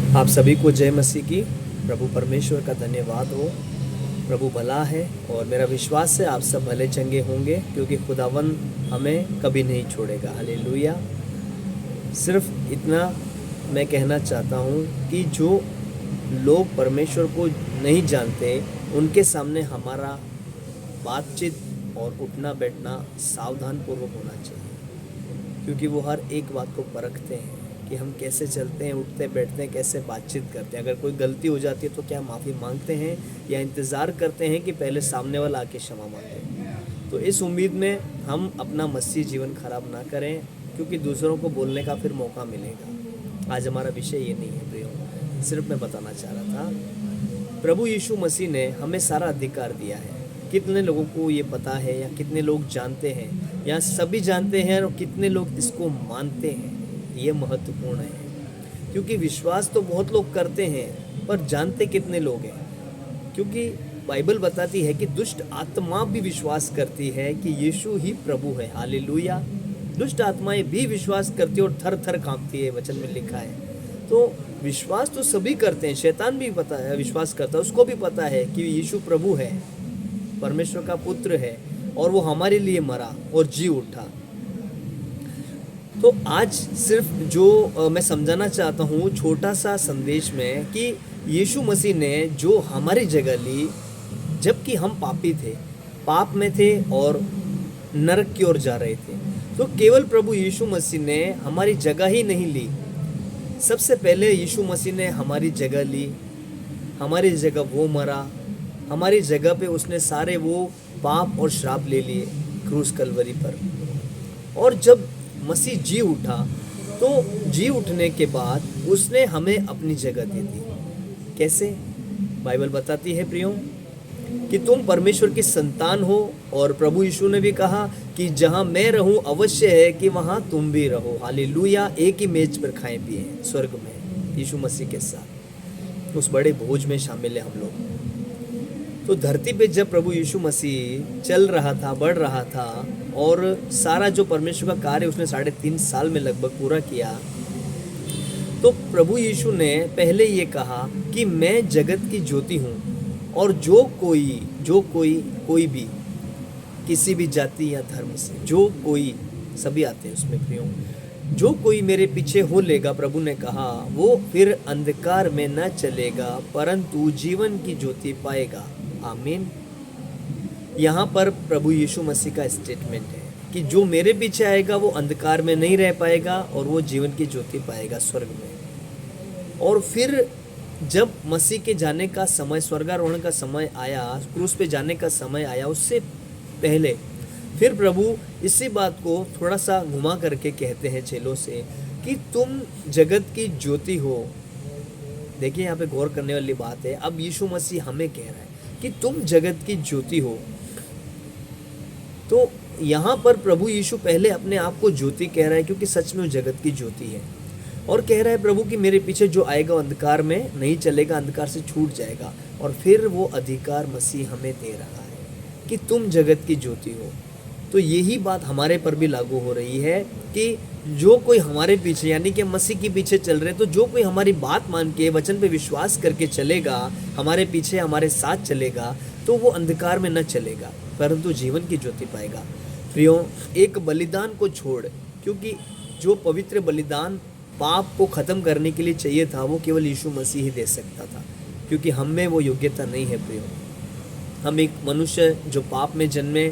आप सभी को जय मसीह की। प्रभु परमेश्वर का धन्यवाद हो। प्रभु भला है और मेरा विश्वास है आप सब भले चंगे होंगे, क्योंकि खुदावन हमें कभी नहीं छोड़ेगा। हालेलुया। सिर्फ इतना मैं कहना चाहता हूँ कि जो लोग परमेश्वर को नहीं जानते उनके सामने हमारा बातचीत और उठना बैठना सावधानपूर्वक होना चाहिए, क्योंकि वो हर एक बात को परखते हैं कि हम कैसे चलते हैं, उठते बैठते हैं, कैसे बातचीत करते हैं। अगर कोई गलती हो जाती है तो क्या माफ़ी मांगते हैं या इंतज़ार करते हैं कि पहले सामने वाला आके क्षमा मांगे। तो इस उम्मीद में हम अपना मसीह जीवन खराब ना करें, क्योंकि दूसरों को बोलने का फिर मौका मिलेगा। आज हमारा विषय ये नहीं है प्रियो, सिर्फ मैं बताना चाह रहा था प्रभु यीशु मसीह ने हमें सारा अधिकार दिया है। कितने लोगों को ये पता है या कितने लोग जानते हैं या सभी जानते हैं, और कितने लोग इसको मानते हैं, ये महत्वपूर्ण है। क्योंकि विश्वास तो बहुत लोग करते हैं, पर जानते कितने लोग हैं। क्योंकि बाइबल बताती है कि दुष्ट आत्मा भी विश्वास करती है कि यीशु ही प्रभु है। हालेलुया। दुष्ट आत्माएं भी विश्वास करती है और थर थर कांपती है, वचन में लिखा है। तो विश्वास तो सभी करते हैं, शैतान भी पता है, विश्वास करता है, उसको भी पता है कि यीशु प्रभु है, परमेश्वर का पुत्र है, और वो हमारे लिए मरा और जी उठा। तो आज सिर्फ जो मैं समझाना चाहता हूँ छोटा सा संदेश में, कि यीशु मसीह ने जो हमारी जगह ली, जबकि हम पापी थे, पाप में थे और नरक की ओर जा रहे थे, तो केवल प्रभु यीशु मसीह ने हमारी जगह ही नहीं ली। सबसे पहले यीशु मसीह ने हमारी जगह ली, हमारी जगह वो मरा, हमारी जगह पे उसने सारे वो पाप और श्राप ले लिए क्रूस कलवरी पर। और जब मसीह जी उठा, तो जी उठने के बाद उसने हमें अपनी जगह दे दी। कैसे? बाइबल बताती है प्रियो कि तुम परमेश्वर की संतान हो, और प्रभु यीशु ने भी कहा कि जहां मैं रहूं अवश्य है कि वहां तुम भी रहो। हालेलुया। एक ही मेज पर खाएं पिए स्वर्ग में यीशु मसीह के साथ, उस बड़े भोज में शामिल है हम लोग। तो धरती पे जब प्रभु यीशु मसीह चल रहा था, बढ़ रहा था, और सारा जो परमेश्वर का कार्य उसने 3.5 साल में लगभग पूरा किया, तो प्रभु यीशु ने पहले ये कहा कि मैं जगत की ज्योति हूँ, और जो कोई भी किसी भी जाति या धर्म से, जो कोई, सभी आते हैं उसमें प्रियो, जो कोई मेरे पीछे हो लेगा, प्रभु ने कहा, वो फिर अंधकार में न चलेगा परंतु जीवन की ज्योति पाएगा। आमीन। यहाँ पर प्रभु यीशु मसीह का स्टेटमेंट है कि जो मेरे पीछे आएगा वो अंधकार में नहीं रह पाएगा और वो जीवन की ज्योति पाएगा स्वर्ग में। और फिर जब मसीह के जाने का समय, स्वर्गारोहण का समय आया, क्रूस पे जाने का समय आया, उससे पहले फिर प्रभु इसी बात को थोड़ा सा घुमा करके कहते हैं चेलों से कि तुम जगत की ज्योति हो। देखिए यहाँ पे गौर करने वाली बात है। अब यीशु मसीह हमें कह रहा है कि तुम जगत की ज्योति हो। तो यहाँ पर प्रभु यीशु पहले अपने आप को ज्योति कह रहा है, क्योंकि सच में वो जगत की ज्योति है, और कह रहा है प्रभु कि मेरे पीछे जो आएगा अंधकार में नहीं चलेगा, अंधकार से छूट जाएगा। और फिर वो अधिकार मसीह हमें दे रहा है कि तुम जगत की ज्योति हो। तो यही बात हमारे पर भी लागू हो रही है कि जो कोई हमारे पीछे, यानी कि मसीह के पीछे चल रहे, तो जो कोई हमारी बात मान के, वचन पे विश्वास करके चलेगा, हमारे पीछे हमारे साथ चलेगा, तो वो अंधकार में न चलेगा परंतु जीवन की ज्योति पाएगा। प्रियो, एक बलिदान को छोड़, क्योंकि जो पवित्र बलिदान पाप को ख़त्म करने के लिए चाहिए था, वो केवल यीशु मसीह ही दे सकता था, क्योंकि हम में वो योग्यता नहीं है प्रियो। हम एक मनुष्य जो पाप में जन्मे,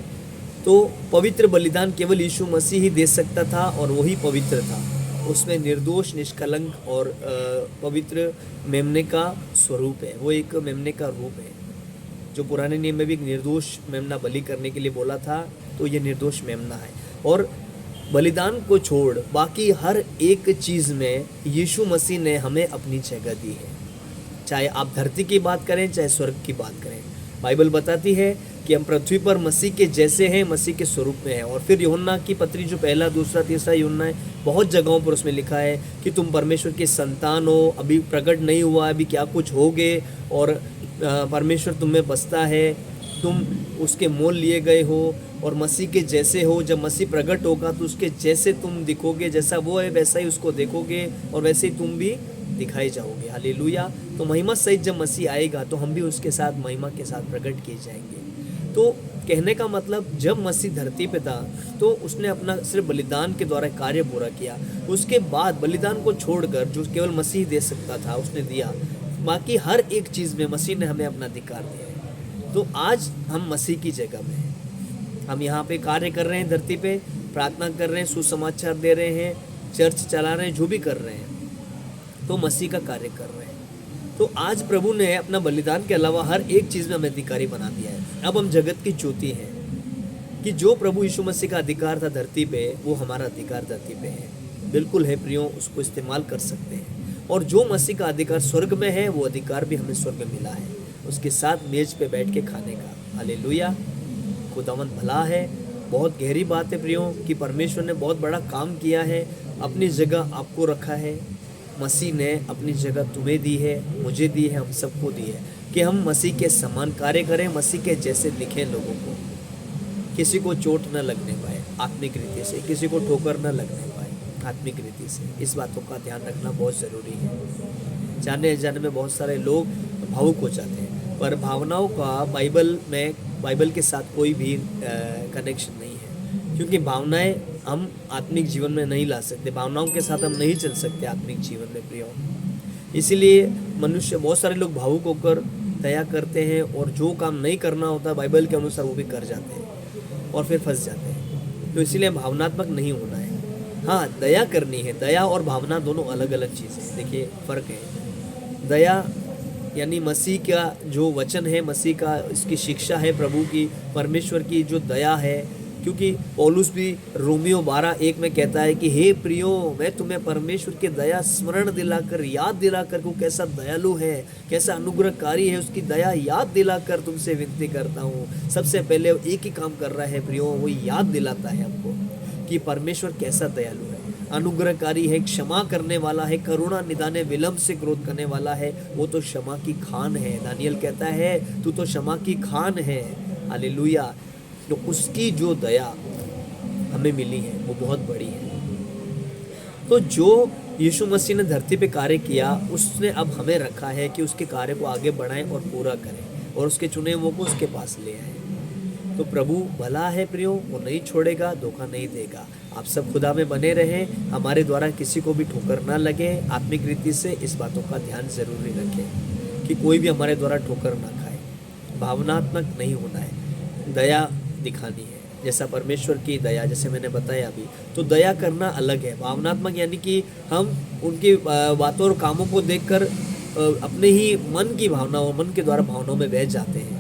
तो पवित्र बलिदान केवल यीशु मसीह ही दे सकता था, और वही पवित्र था। उसमें निर्दोष, निष्कलंक और पवित्र मेमने का स्वरूप है। वो एक मेमने का रूप है, जो पुराने नियम में भी एक निर्दोष मेमना बलि करने के लिए बोला था, तो ये निर्दोष मेमना है। और बलिदान को छोड़ बाकी हर एक चीज़ में यीशु मसीह ने हमें अपनी जगह दी है। चाहे आप धरती की बात करें, चाहे स्वर्ग की बात करें, बाइबल बताती है कि हम पृथ्वी पर मसीह के जैसे हैं, मसीह के स्वरूप में हैं। और फिर यूहन्ना की पत्री जो 1, 2, 3 यूहन्ना है, बहुत जगहों पर उसमें लिखा है कि तुम परमेश्वर की संतान हो, अभी प्रकट नहीं हुआ, अभी क्या कुछ होगे, और परमेश्वर तुम में बसता है, तुम उसके मोल लिए गए हो और मसीह के जैसे हो। जब मसीह प्रकट होगा तो उसके जैसे तुम दिखोगे, जैसा वो है वैसा ही उसको देखोगे, और वैसे ही तुम भी दिखाए जाओगे। हालेलुया। तो महिमा सहित जब मसीह आएगा तो हम भी उसके साथ महिमा के साथ प्रकट किए जाएंगे। तो कहने का मतलब जब मसीह धरती पे था तो उसने अपना सिर्फ बलिदान के द्वारा कार्य पूरा किया। उसके बाद बलिदान को छोड़कर जो केवल मसीह दे सकता था उसने दिया। बाकी हर एक चीज़ में मसीह ने हमें अपना अधिकार दिया है। तो आज हम मसीह की जगह में हैं। हम यहाँ पे कार्य कर रहे हैं, धरती पे प्रार्थना कर रहे हैं, सुसमाचार दे रहे हैं, चर्च चला रहे हैं, जो भी कर रहे हैं तो मसीह का कार्य कर रहे हैं। तो आज प्रभु ने अपना बलिदान के अलावा हर एक चीज़ में हमें अधिकारी बना दिया है। अब हम जगत की ज्योति हैं कि जो प्रभु यीशु मसीह का अधिकार था धरती पे, वो हमारा अधिकार धरती पे है। बिल्कुल है प्रियो, उसको इस्तेमाल कर सकते हैं। और जो मसीह का अधिकार स्वर्ग में है, वो अधिकार भी हमें स्वर्ग में मिला है, उसके साथ मेज पे बैठ के खाने का। हालेलुया। खुदावंद भला है। बहुत गहरी बात है प्रियो कि परमेश्वर ने बहुत बड़ा काम किया है, अपनी जगह आपको रखा है। मसीह ने अपनी जगह तुम्हें दी है, मुझे दी है, हम सबको दी है कि हम मसीह के समान कार्य करें, मसीह के जैसे दिखें लोगों को, किसी को चोट न लगने पाए आत्मिक रीति से, किसी को ठोकर न लगने पाए आत्मिक रीति से। इस बातों का ध्यान रखना बहुत ज़रूरी है। जाने अनजाने में बहुत सारे लोग भावुक हो जाते हैं, पर भावनाओं का बाइबल के साथ कोई भी कनेक्शन नहीं है, क्योंकि भावनाएं हम आत्मिक जीवन में नहीं ला सकते, भावनाओं के साथ हम नहीं चल सकते आत्मिक जीवन में प्रियो। इसीलिए मनुष्य, बहुत सारे लोग भावुक होकर दया करते हैं और जो काम नहीं करना होता बाइबल के अनुसार वो भी कर जाते हैं और फिर फंस जाते हैं। तो इसीलिए भावनात्मक नहीं होना है। हाँ, दया करनी है। दया और भावना दोनों अलग अलग चीज़ें हैं। देखिए फ़र्क है। दया यानी मसीह का जो वचन है, मसीह का इसकी शिक्षा है, प्रभु की, परमेश्वर की जो दया है। क्योंकि पौलुस भी रोमियो 12:1 में कहता है कि हे प्रियो, मैं तुम्हें परमेश्वर की दया स्मरण दिलाकर, याद दिलाकर, को कैसा दयालु है, कैसा अनुग्रहकारी है, उसकी दया याद दिलाकर तुमसे विनती करता हूँ। सबसे पहले एक ही काम कर रहा है प्रियो, वो याद दिलाता है हमको कि परमेश्वर कैसा दयालु है, अनुग्रहकारी है, क्षमा करने वाला है, करुणा निदाने विलंब से क्रोध करने वाला है। वो तो क्षमा की खान है। दानियल कहता है तू तो क्षमा की खान है। हालेलुया। तो उसकी जो दया हमें मिली है वो बहुत बड़ी है। तो जो यीशु मसीह ने धरती पे कार्य किया, उसने अब हमें रखा है कि उसके कार्य को आगे बढ़ाएं और पूरा करें और उसके चुने हुओं को उसके पास ले आए। तो प्रभु भला है प्रियो, वो नहीं छोड़ेगा, धोखा नहीं देगा। आप सब खुदा में बने रहें, हमारे द्वारा किसी को भी ठोकर ना लगे। आत्मिक रीति से इस बातों का ध्यान जरूरी रखें कि कोई भी हमारे द्वारा ठोकर ना खाए। भावनात्मक नहीं होना है, दया दिखानी है, जैसा परमेश्वर की दया, जैसे मैंने बताया अभी। तो दया करना अलग है। भावनात्मक यानी कि हम उनकी बातों और कामों को देखकर अपने ही मन की भावनाओं, मन के द्वारा भावनाओं में बह जाते हैं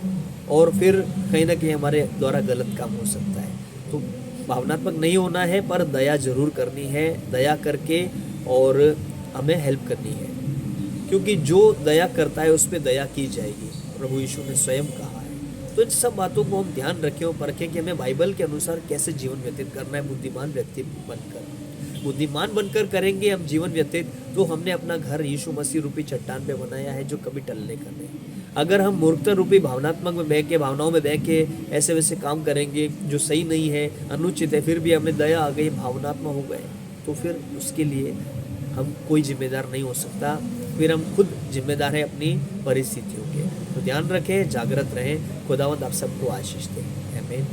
और फिर कहीं ना कहीं हमारे द्वारा गलत काम हो सकता है। तो भावनात्मक नहीं होना है, पर दया जरूर करनी है। दया करके और हमें हेल्प करनी है, क्योंकि जो दया करता है उस पर दया की जाएगी, प्रभु यीशु ने स्वयं कहा है। तो इन सब बातों को हम ध्यान रखें और परखें कि हमें बाइबल के अनुसार कैसे जीवन व्यतीत करना है। बुद्धिमान व्यक्ति बनकर करेंगे हम जीवन व्यतीत, तो हमने अपना घर यीशु मसीह रूपी चट्टान पे बनाया है जो कभी टलने का नहीं। अगर हम मूर्खता रूपी भावनात्मक में बह के, भावनाओं में बह के ऐसे वैसे काम करेंगे जो सही नहीं है, अनुचित है, फिर भी हमें दया आ गई, भावनात्मक हो गए, तो फिर उसके लिए हम कोई जिम्मेदार नहीं हो सकता। फिर हम खुद जिम्मेदार हैं अपनी परिस्थितियों के। तो ध्यान रखें, जागृत रहें। खुदावंद आप सबको आशीष दे। आमीन।